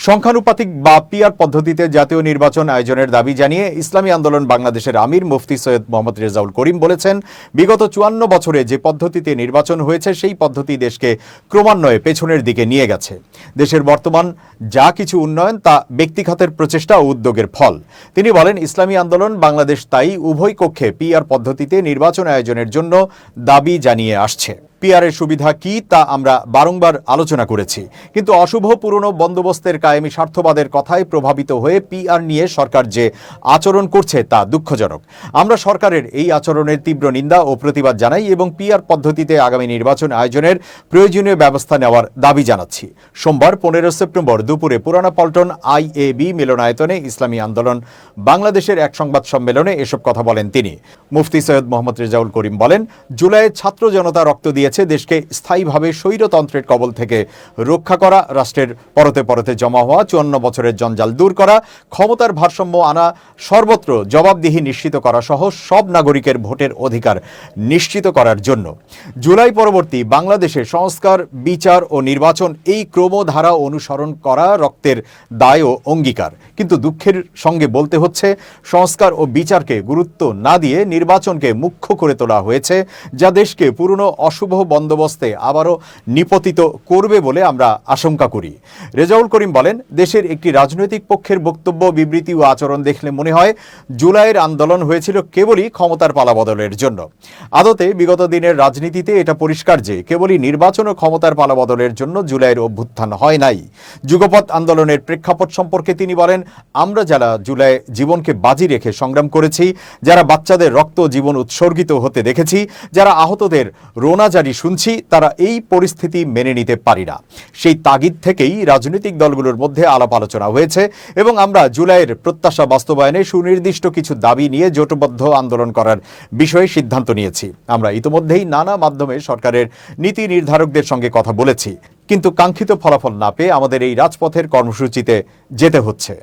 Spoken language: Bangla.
সংখ্যানুপাতিক বা পিআর পদ্ধতিতে জাতীয় নির্বাচন আয়োজনের দাবি জানিয়ে ইসলামী আন্দোলন বাংলাদেশের আমির মুফতি সৈয়দ মোহাম্মদ রেজাউল করিম বলেছেন, বিগত ৫৪ বছরে যে পদ্ধতিতে নির্বাচন হয়েছে সেই পদ্ধতি দেশকে ক্রমান্বয়ে পেছনের দিকে নিয়ে গেছে। দেশের বর্তমান যা কিছু উন্নয়ন তা ব্যক্তিখাতের প্রচেষ্টা ও উদ্যোগের ফল। তিনি বলেন, ইসলামী আন্দোলন বাংলাদেশ তাই উভয় কক্ষে পিআর পদ্ধতিতে নির্বাচন আয়োজনের জন্য দাবি জানিয়ে আসছে। পিআরের সুবিধা কি তা আমরা বারংবার আলোচনা করেছি, কিন্তু অশুভ পুরনো বন্দোবস্তের কায়েমি স্বার্থবাদের কথায় প্রভাবিত হয়ে পিআর নিয়ে সরকার যে আচরণ করছে তা দুঃখজনক। আমরা সরকারের এই আচরণের তীব্র নিন্দা ও প্রতিবাদ জানাই এবং পিআর পদ্ধতিতে আগামী নির্বাচন আয়োজনের প্রয়োজনীয় ব্যবস্থা নেওয়ার দাবি জানাচ্ছি। সোমবার ১৫ সেপ্টেম্বর দুপুরে পুরানা পল্টন IAB মিলনায়তনে ইসলামী আন্দোলন বাংলাদেশের এক সংবাদ সম্মেলনে এসব কথা বলেন তিনি। মুফতি সৈয়দ মোহাম্মদ রেজাউল করিম বলেন, জুলাইয়ে ছাত্র জনতা রক্ত দিয়ে দেশকে স্থায়ীভাবে স্বৈরতন্ত্রের কবল থেকে রক্ষা করা, রাষ্ট্রের পরতে পরতে জমা হওয়া ৫৪ বছরের জঞ্জাল দূর করা, ক্ষমতার ভারসাম্য আনা, সর্বত্র জবাবদিহি নিশ্চিত করা সহ সব নাগরিকের ভোটের অধিকার নিশ্চিত করার জন্য। জুলাই পরবর্তী বাংলাদেশে সংস্কার, বিচার ও নির্বাচন এই ক্রমধারা অনুসরণ করা রক্তের দায় ও অঙ্গীকার। কিন্তু দুঃখের সঙ্গে বলতে হচ্ছে, সংস্কার ও বিচারকে গুরুত্ব না দিয়ে নির্বাচনকে মুখ্য করে তোলা হয়েছে, যা দেশকে পুরনো অশুভ বন্দোবস্তে আবারও নিপতিত করবে বলে আমরা আশঙ্কা করি। রেজাউল করিম বলেন, দেশের একটি রাজনৈতিক পক্ষের বক্তব্য, বিবৃতি ও আচরণ দেখলে মনে হয় জুলাইয়ের আন্দোলন হয়েছিল কেবলই ক্ষমতার পালাবদলের জন্য। আদতে বিগত দিনের রাজনীতিতে এটা পরিষ্কার যে কেবলই নির্বাচন ও ক্ষমতার পালাবদলের জন্য জুলাইয়ের অভ্যুত্থান হয় নাই। যুগপৎ আন্দোলনের প্রেক্ষাপট সম্পর্কে তিনি বলেন, আমরা যারা জুলাই জীবনকে বাজি রেখে সংগ্রাম করেছি, যারা বাচ্চাদের রক্ত জীবন উৎসর্গিত হতে দেখেছি, যারা আহতদের রোনা জারি শুনছি, তারা এই পরিস্থিতি মেনে নিতে পারি না। সেই তাগিদ থেকেই রাজনৈতিক দলগুলোর মধ্যে আলাপ আলোচনা হয়েছে এবং আমরা জুলাইয়ের প্রত্যাশা বাস্তবায়নে সুনির্দিষ্ট কিছু দাবি নিয়ে জোটবদ্ধ আন্দোলন করার বিষয়ে সিদ্ধান্ত নিয়েছি। আমরা ইতোমধ্যেই নানা মাধ্যমে সরকারের নীতি নির্ধারকদের সঙ্গে কথা বলেছি, কিন্তু কাঙ্ক্ষিত ফলাফল না পেয়ে আমাদের এই রাজপথের কর্মসূচিতে যেতে হচ্ছে।